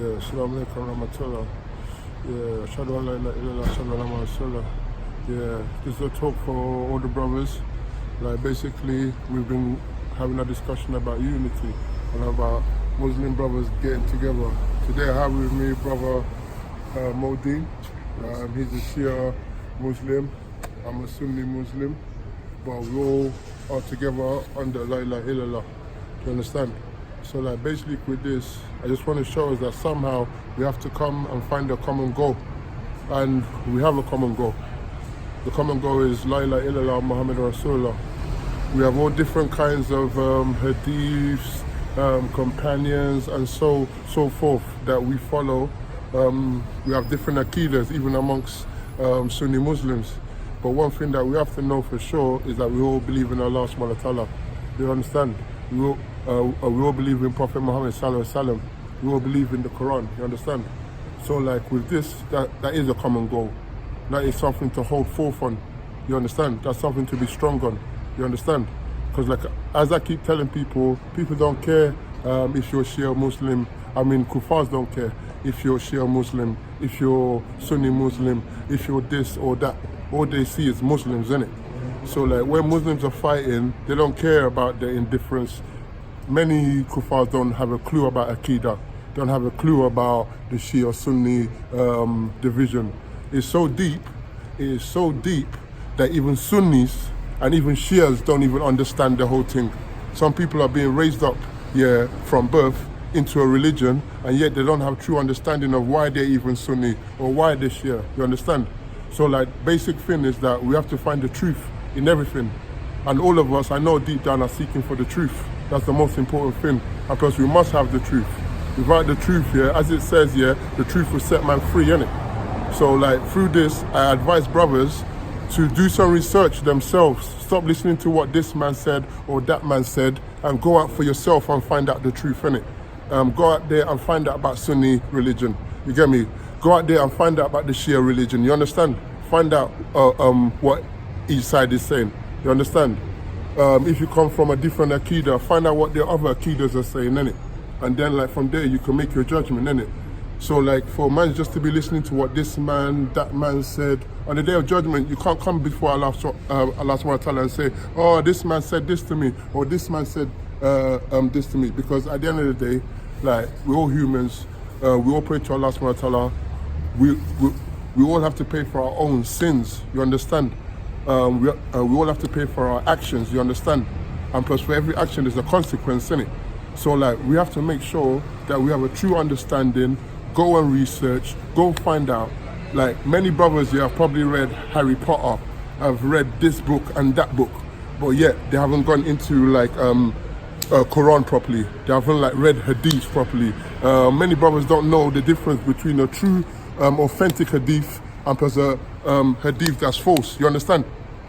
Yeah, Assalamu alaikum rahmatullah. Yeah, Ashhadu an la ilaha illallah, Ashhadu anna Muhammadan rasulullah. Yeah, this is a talk for all the brothers. Like basically, we've been having a discussion about unity and about Muslim brothers getting together. Today I have with me brother Deen. He's a Shia Muslim, I'm a Sunni Muslim, but we all are together under La ilaha illallah. You understand? So like basically with this, I just want to show us that somehow we have to come and find a common goal. And we have a common goal. The common goal is La ilaha illallah Muhammad Rasulullah. We have all different kinds of hadiths, companions and so forth that we follow. We have different aqidas even amongst Sunni Muslims. But one thing that we have to know for sure is that we all believe in Allah subhanahu wa ta'ala. You understand? We all believe in Prophet Muhammad sallallahu alaihi wasallam. We all believe in the Quran. You understand? So like with this, that is a common goal. That is something to hold forth on. You understand? That's something to be strong on. You understand? Because like as I keep telling people don't care if you're Shia Muslim. I mean, kuffars don't care if you're Shia Muslim, if you're Sunni Muslim, if you're this or that. All they see is Muslims, innit? So like when Muslims are fighting, they don't care about their indifference. Many kuffars don't have a clue about Aqidah, don't have a clue about the Shia Sunni division. It's so deep that even Sunnis and even Shias don't even understand the whole thing. Some people are being raised up from birth into a religion, and yet they don't have true understanding of why they're even Sunni or why they're Shia. You understand? So like basic thing is that we have to find the truth in everything. And all of us, I know deep down, are seeking for the truth. That's the most important thing. And plus we must have the truth. Without the truth, as it says here, the truth will set man free, innit? So like through this, I advise brothers to do some research themselves. Stop listening to what this man said or that man said and go out for yourself and find out the truth, innit? Go out there and find out about Sunni religion. You get me? Go out there and find out about the Shia religion. You understand? Find out what each side is saying. You understand? If you come from a different Aqidah, find out what the other Aqidas are saying, innit? And then like from there you can make your judgment, innit? So like for man just to be listening to what this man, that man said, on the day of judgment, you can't come before Allah subhanahu wa ta'ala and say, oh, this man said this to me, or this man said this to me. Because at the end of the day, like we're all humans, we all pray to Allah subhanahu wa ta'ala. We all have to pay for our own sins, you understand? We all have to pay for our actions, you understand? And plus for every action there's a consequence in it. So like we have to make sure that we have a true understanding, go and research, go find out. Like many brothers here have probably read Harry Potter, have read this book and that book, but yet they haven't gone into like Quran properly. They haven't like read hadith properly. Many brothers don't know the difference between a true authentic hadith and plus a hadith that's false. You understand?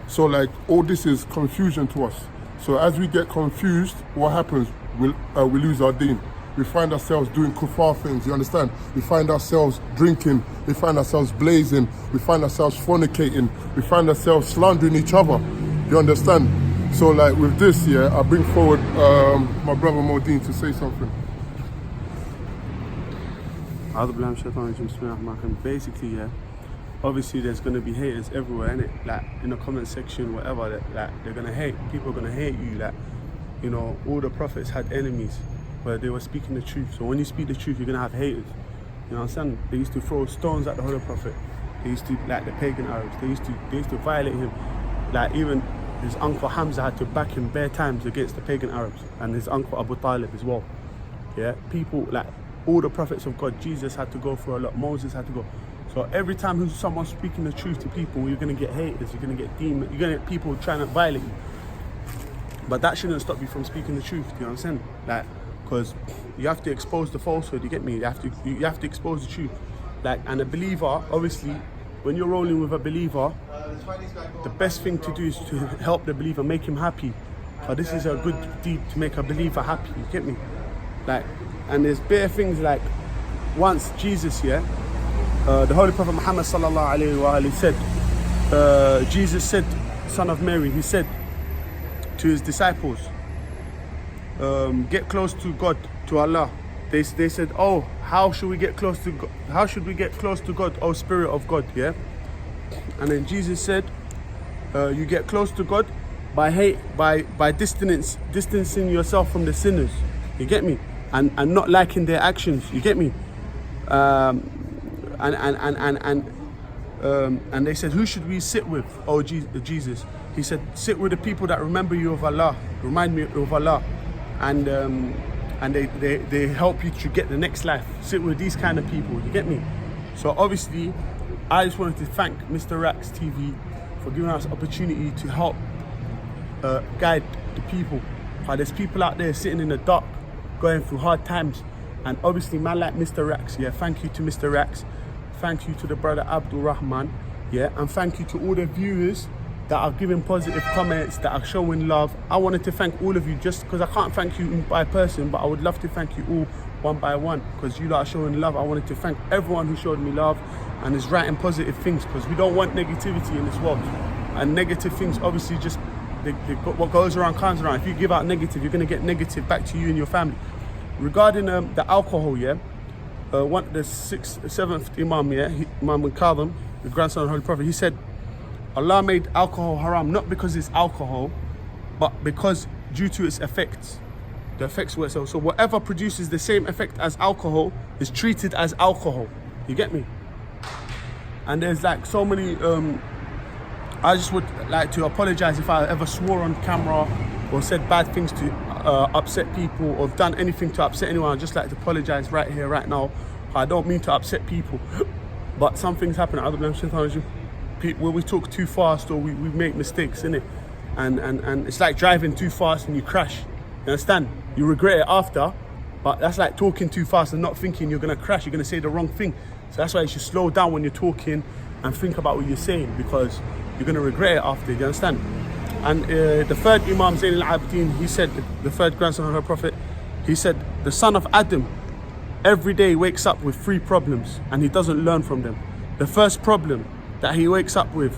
So like all this is confusion to us. So as we get confused, what happens? We lose our deen. We find ourselves doing kuffar things, you understand? We find ourselves drinking, we find ourselves blazing, we find ourselves fornicating, we find ourselves slandering each other, you understand? So like with this, I bring forward my brother Deen to say something. Basically, obviously there's going to be haters everywhere, innit? Like in the comment section, whatever, like they're going to hate, people are going to hate you. Like, you know, all the prophets had enemies where they were speaking the truth. So when you speak the truth, you're going to have haters. You know what I'm saying? They used to throw stones at the Holy Prophet. They used to, like the pagan Arabs, they used to violate him. Like even his uncle Hamza had to back him bare times against the pagan Arabs, and his uncle Abu Talib as well. Yeah, people like all the prophets of God, Jesus had to go through a lot, Moses had to go. So every time someone's speaking the truth to people, you're gonna get haters, you're gonna get demons, you're gonna get people trying to violate you. But that shouldn't stop you from speaking the truth, you know what I'm saying? Like, because you have to expose the falsehood, you get me? You have to expose the truth. Like, and a believer, obviously, when you're rolling with a believer, the best thing to do is to help the believer, make him happy. But this is a good deed to make a believer happy, you get me? Like, and there's bare things like, once Jesus, the Holy Prophet Muhammad sallallahu alayhi wa alayhi said, Jesus said, son of Mary, he said to his disciples, get close to God, to Allah, they said, oh, how should we get close to God? How should we get close to God, oh Spirit of God, yeah? And then Jesus said, you get close to God by distancing yourself from the sinners. You get me? And not liking their actions. You get me? And they said, who should we sit with, oh Jesus? He said, sit with the people that remember you of Allah, remind me of Allah, and they help you to get the next life. Sit with these kind of people. You get me? So obviously, I just wanted to thank MistaRax TV for giving us opportunity to help guide the people. There's people out there sitting in the dark, going through hard times, and obviously man like MistaRax, yeah, thank you to MistaRax, thank you to the brother Abdur Rahman, yeah, and thank you to all the viewers that are giving positive comments, that are showing love. I wanted to thank all of you, just because I can't thank you by person, but I would love to thank you all one by one, because you lot are showing love. I wanted to thank everyone who showed me love and is writing positive things, because we don't want negativity in this world. And negative things, obviously, just what goes around comes around. If you give out negative, you're going to get negative back to you and your family. Regarding the alcohol, yeah, the seventh Imam, yeah, Imam Kadhim, the grandson of the Holy Prophet, he said, Allah made alcohol haram, not because it's alcohol, but because due to its effects. The effects were so whatever produces the same effect as alcohol is treated as alcohol. You get me? And there's like so many, I just would like to apologize if I ever swore on camera or said bad things to upset people, or done anything to upset anyone. I'd just like to apologize right here, right now. I don't mean to upset people, but some things happen. I don't know, sometimes when we talk too fast, or we make mistakes, innit? And it's like driving too fast and you crash. You understand? You regret it after, but that's like talking too fast and not thinking you're gonna crash. You're gonna say the wrong thing. So that's why you should slow down when you're talking and think about what you're saying, because you're gonna regret it after. You understand? And the third Imam Zayn al-Abidin, he said, the third grandson of the Prophet, he said, the son of Adam every day wakes up with 3 problems and he doesn't learn from them. The first problem that he wakes up with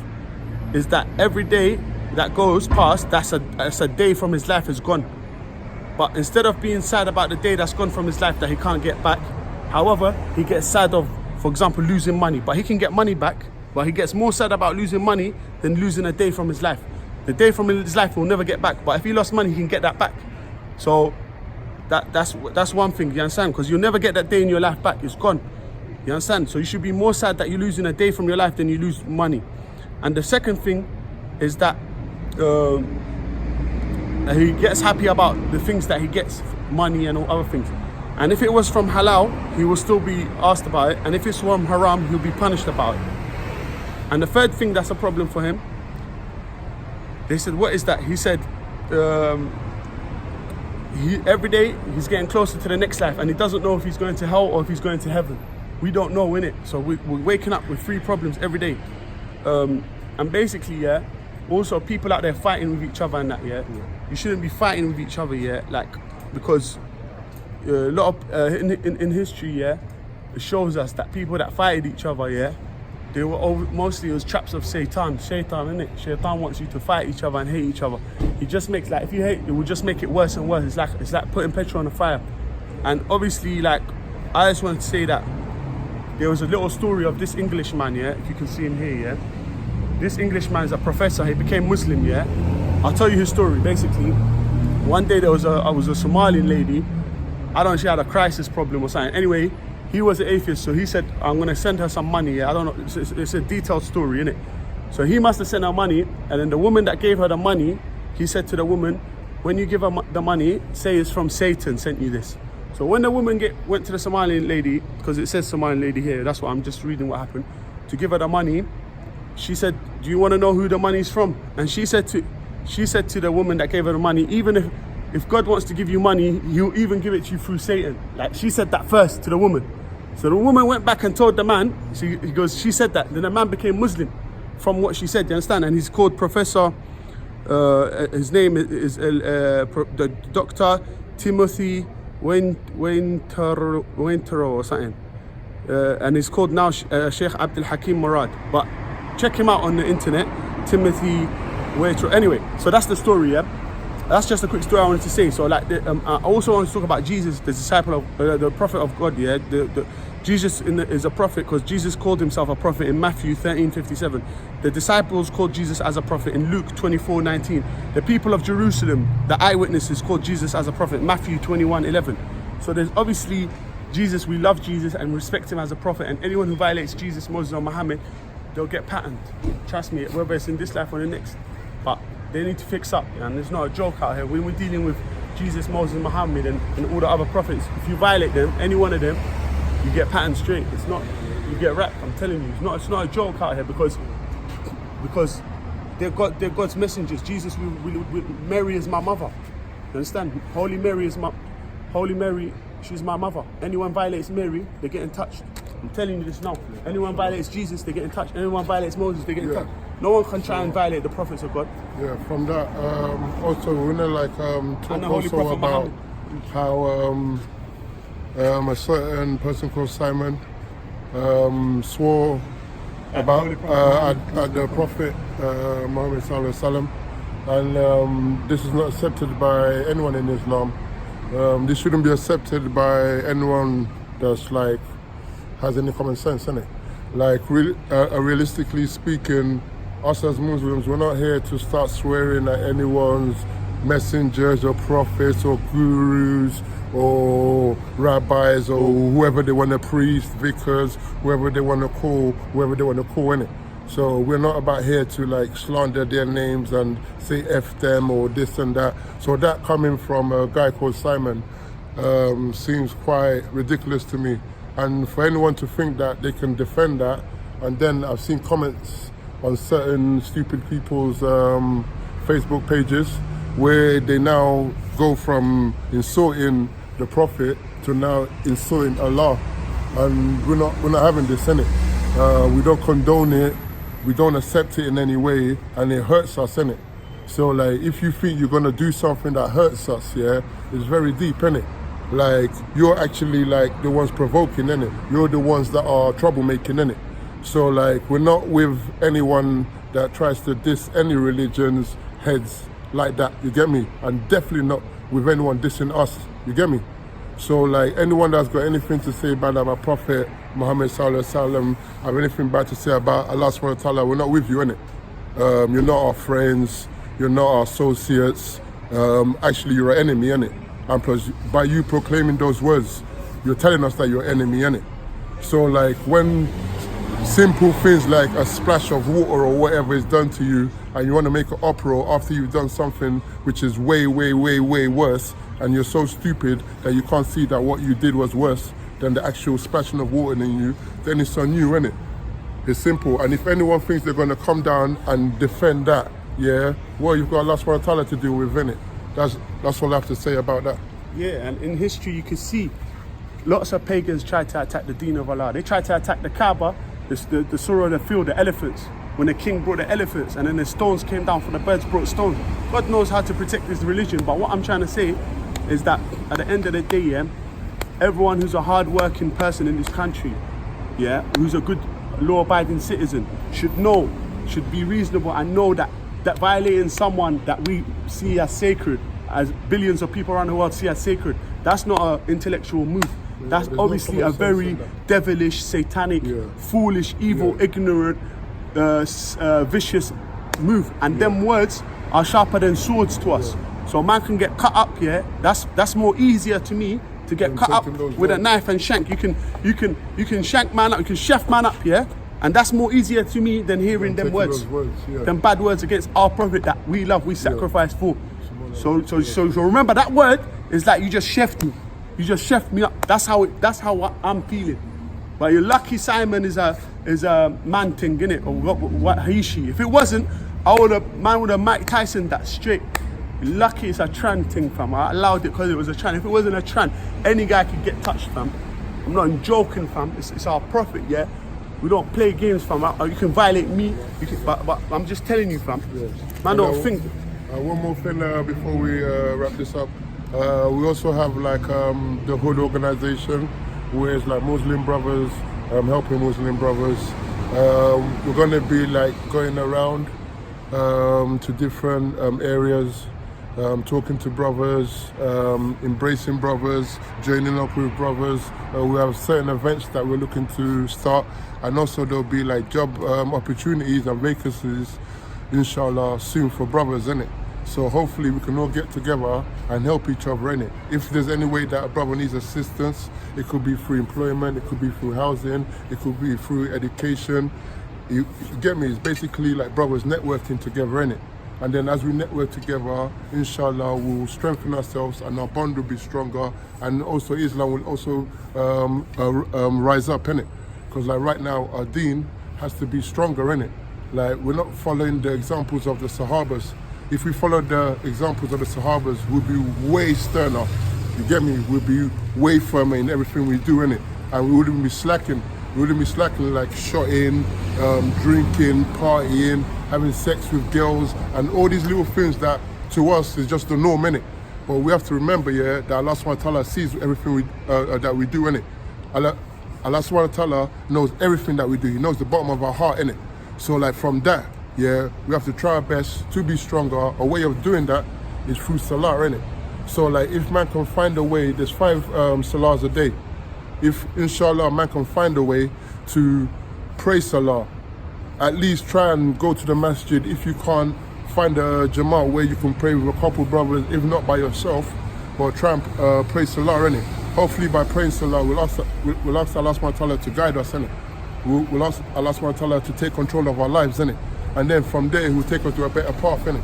is that every day that goes past, that's a day from his life is gone. But instead of being sad about the day that's gone from his life that he can't get back, however, he gets sad of, for example, losing money. But he can get money back, but he gets more sad about losing money than losing a day from his life. The day from his life will never get back, but if he lost money, he can get that back. So that's one thing, you understand? Because you'll never get that day in your life back, it's gone. You understand? So you should be more sad that you're losing a day from your life than you lose money. And the second thing is that he gets happy about the things that he gets, money and all other things. And if it was from halal, he will still be asked about it. And if it's from haram, he'll be punished about it. And the third thing that's a problem for him, they said, what is that? He said, every day he's getting closer to the next life, and he doesn't know if he's going to hell or if he's going to heaven. We don't know, innit? So we're waking up with 3 problems every day. And basically, yeah, also people out there fighting with each other and that, yeah. You shouldn't be fighting with each other, yeah, like, because a lot of, in history, yeah, it shows us that people that fighted each other, yeah, they were mostly, it was traps of Shaitan, innit? Shaitan wants you to fight each other and hate each other. He just makes, like, if you hate, it will just make it worse and worse. It's like putting petrol on the fire. And obviously, like, I just wanted to say that there was a little story of this Englishman, yeah, if you can see him here, yeah. This Englishman is a professor, he became Muslim, yeah. I'll tell you his story, basically. One day there was a Somali lady, I don't know, she had a crisis problem or something. Anyway, he was an atheist, so he said, I'm gonna send her some money, yeah. I don't know, it's a detailed story, innit? So he must have sent her money, and then the woman that gave her the money, he said to the woman, when you give her the money, say it's from Satan sent you this. So when the woman went to the Somalian lady, because it says Somalian lady here, that's what I'm just reading what happened, to give her the money, she said, do you want to know who the money's from? And she said to the woman that gave her the money, even if God wants to give you money, he'll even give it to you through Satan. Like, she said that first to the woman. So the woman went back and told the man, she said that. Then the man became Muslim from what she said, you understand? And he's called Professor, his name is Dr. Timothy Winter or something. And he's called now Sheikh Abdul Hakim Murad. But check him out on the internet, Timothy Waiter. Anyway, so that's the story, yeah? that's just a quick story I wanted to say. So like, I also want to talk about Jesus, the disciple of the prophet of God. Yeah, Jesus is a prophet because Jesus called himself a prophet in Matthew 13:57. The disciples called Jesus as a prophet in Luke 24:19. The people of Jerusalem, the eyewitnesses, called Jesus as a prophet, Matthew 21:11. So there's obviously Jesus, we love Jesus and respect him as a prophet, and anyone who violates Jesus, Moses or Muhammad, they'll get patterned. Trust me, whether it's in this life or the next. But they need to fix up, and there's not a joke out here. When we're dealing with Jesus, Moses, Muhammad, and all the other prophets, if you violate them, any one of them, you get patterned straight. It's not, you get wrapped. I'm telling you, it's not a joke out here because they're God's messengers. Jesus, Mary is my mother. You understand? Holy Mary, she's my mother. Anyone violates Mary, they're getting touched. I'm telling you this now. Anyone violates Jesus, they get in touch. Anyone violates Moses, they get in touch. No one can try and violate the prophets of God. Yeah, from that, also, we're gonna like talk also about how a certain person called Simon swore about at the Prophet Muhammad Sallallahu Alaihi Wasallam, and this is not accepted by anyone in Islam. This shouldn't be accepted by anyone that's like has any common sense in it. Like realistically speaking, us as Muslims, we're not here to start swearing at anyone's messengers or prophets or gurus or rabbis or whoever they want to priest, vicars, whoever they want to call in it. So we're not about here to like slander their names and say F them or this and that. So that coming from a guy called Simon seems quite ridiculous to me. And for anyone to think that they can defend that, and then I've seen comments on certain stupid people's Facebook pages where they now go from insulting the Prophet to now insulting Allah, and we're not having this in it. We don't condone it, we don't accept it in any way, and it hurts us in it. So like, if you think you're gonna do something that hurts us, yeah, it's very deep in it. Like, you're actually like the ones provoking in it. You're the ones that are troublemaking in it. So like, we're not with anyone that tries to diss any religion's heads like that, you get me? And definitely not with anyone dissing us, you get me? So like, anyone that's got anything to say bad about Prophet Muhammad Sallallahu Alaihi Wasallam, have anything bad to say about Allah Subhanahu Wa Ta'ala, we're not with you, innit? You're not our friends, you're not our associates, actually you're an enemy, innit? And plus, by you proclaiming those words, you're telling us that you're an enemy, innit? So like, when simple things like a splash of water or whatever is done to you, and you want to make an uproar after you've done something which is way, way, way, way worse, and you're so stupid that you can't see that what you did was worse than the actual splashing of water in you, then it's on you, innit? It's simple. And if anyone thinks they're going to come down and defend that, yeah, well, you've got Allah Subhanahu Wa Ta'ala to deal with, innit? That's all I have to say about that. Yeah, and in history you can see lots of pagans tried to attack the Deen of Allah. They tried to attack the Kaaba, the surah of the field, the elephants. When the king brought the elephants and then the stones came down, for the birds brought stones. God knows how to protect his religion, but what I'm trying to say is that at the end of the day, yeah, everyone who's a hard-working person in this country, yeah, who's a good law-abiding citizen, should know, should be reasonable and know that violating someone that we see as sacred, as billions of people around the world see as sacred, that's not an intellectual move. That's obviously a very devilish, satanic, foolish, evil, ignorant, vicious move. And them words are sharper than swords to us. So man can get cut up, yeah. That's more easier to me to get cut up with a knife and shank. You can shank man up, you can chef man up, yeah. And that's more easier to me than hearing them words, them bad words against our prophet that we love, we sacrifice for. So remember, that word is like you just chefed me. You just chefed me up. That's how I'm feeling. But you're lucky Simon is a man thing, innit? Or what he, she. If it wasn't, man would have Mike Tyson that straight. You're lucky it's a tran thing, fam. I allowed it because it was a tran. If it wasn't a tran, any guy could get touched, fam. I'm not joking, fam. It's our prophet, yeah? We don't play games, fam. You can violate me, but I'm just telling you, fam. Man, don't think. One more thing before we wrap this up. We also have like the Hood organization, where it's like Muslim brothers, helping Muslim brothers. We're gonna be like going around to different areas talking to brothers, embracing brothers, joining up with brothers. We have certain events that we're looking to start, and also there'll be like job opportunities and vacancies, inshallah, soon for brothers, innit? So hopefully we can all get together and help each other, innit? If there's any way that a brother needs assistance, it could be through employment, it could be through housing, it could be through education. You get me? It's basically like brothers networking together, innit? And then as we network together, inshallah, we'll strengthen ourselves and our bond will be stronger. And also Islam will also rise up, innit? Because like right now, our Deen has to be stronger, innit? Like we're not following the examples of the Sahabas. If we followed the examples of the Sahabas, we'll be way sterner. You get me? We'll be way firmer in everything we do, innit? And we wouldn't be slacking. We wouldn't be slacking like shotting, drinking, partying, having sex with girls, and all these little things that to us is just the norm, innit? But we have to remember, yeah, that Allah subhanahu wa ta'ala sees everything that we do, innit? Allah subhanahu wa ta'ala knows everything that we do. He knows the bottom of our heart, innit? So like from that, yeah, we have to try our best to be stronger. A way of doing that is through salah, innit? So like if man can find a way, there's 5 salahs a day. If inshallah man can find a way to pray salah, at least try and go to the masjid. If you can't, find a jama'at where you can pray with a couple brothers, if not by yourself, but try and pray salah, innit? Hopefully by praying salah, we'll ask Allah subhanahu wa ta'ala to guide us, innit? We'll ask Allah subhanahu wa ta'ala to take control of our lives, innit? And then from there, He will take us to a better path, innit?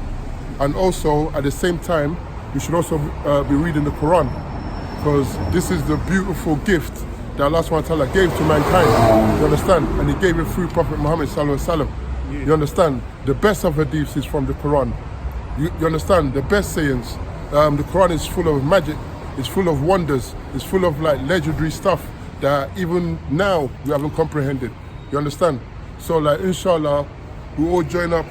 And also, at the same time, we should also be reading the Quran, because this is the beautiful gift that Allah subhanahu wa ta'ala gave to mankind, you understand? And He gave it through Prophet Muhammad sallallahu alaihi wasallam. You understand? The best of hadiths is from the Quran. You understand? The best sayings. The Quran is full of magic, it's full of wonders, it's full of like legendary stuff that even now we haven't comprehended. You understand? So like inshallah, we all join up,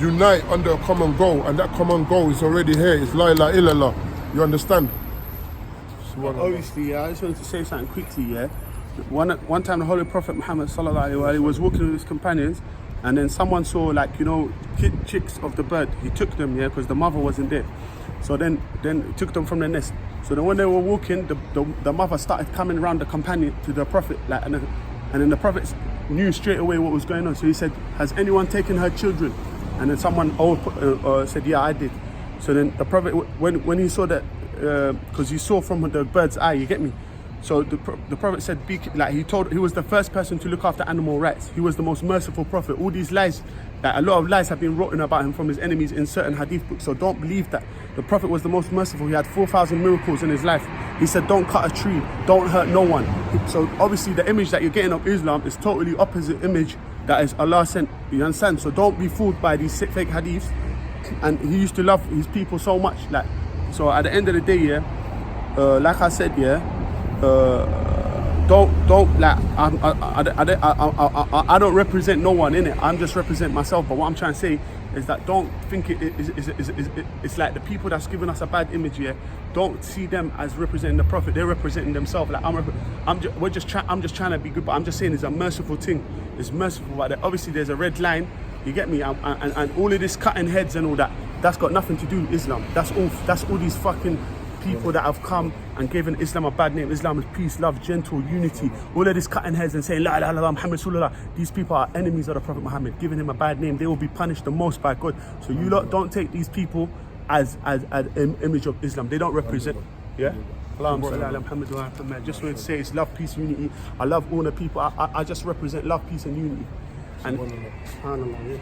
unite under a common goal, and that common goal is already here. It's la ilaha illallah. You understand? Obviously, yeah, I just wanted to say something quickly, yeah. One time the Holy Prophet Muhammad sallallahu alaihi wasallam was walking with his companions, and then someone saw, like, you know, chicks of the bird. He took them, yeah, because the mother wasn't there. So then he took them from the nest. So then when they were walking, the mother started coming around the companion to the Prophet, like, and then the Prophet knew straight away what was going on. So he said, "Has anyone taken her children?" And then someone said, "Yeah, I did." So then the Prophet, when he saw that, because he saw from the bird's eye, you get me? So the Prophet said, he was the first person to look after animal rights. He was the most merciful Prophet. All these lies, like, a lot of lies have been written about him from his enemies in certain hadith books. So don't believe that. The Prophet was the most merciful. He had 4,000 miracles in his life. He said, don't cut a tree, don't hurt no one. So obviously the image that you're getting of Islam is totally opposite image that is Allah sent. You understand? So don't be fooled by these fake hadiths. And he used to love his people so much. Like, so at the end of the day, yeah, like I said, yeah, don't like, I don't represent no one in it. I'm just represent myself. But what I'm trying to say is that don't think it's like the people that's giving us a bad image here. Don't see them as representing the Prophet. They're representing themselves. Like I'm just trying to be good. But I'm just saying it's a merciful thing. It's merciful. But obviously there's a red line. You get me? And all of this cutting heads and all that. That's got nothing to do with Islam. That's all these fucking people that have come and given Islam a bad name. Islam is peace, love, gentle, unity. All of this cutting heads and saying La ilaha illallah Muhammad Rasulullah. These people are enemies of the Prophet Muhammad, giving him a bad name. They will be punished the most by God. So you lot don't take these people as an image of Islam. They don't represent. Yeah. Just wanted to say it's love, peace, unity. I love all the people. I just represent love, peace, and unity. And subhanallah, yeah.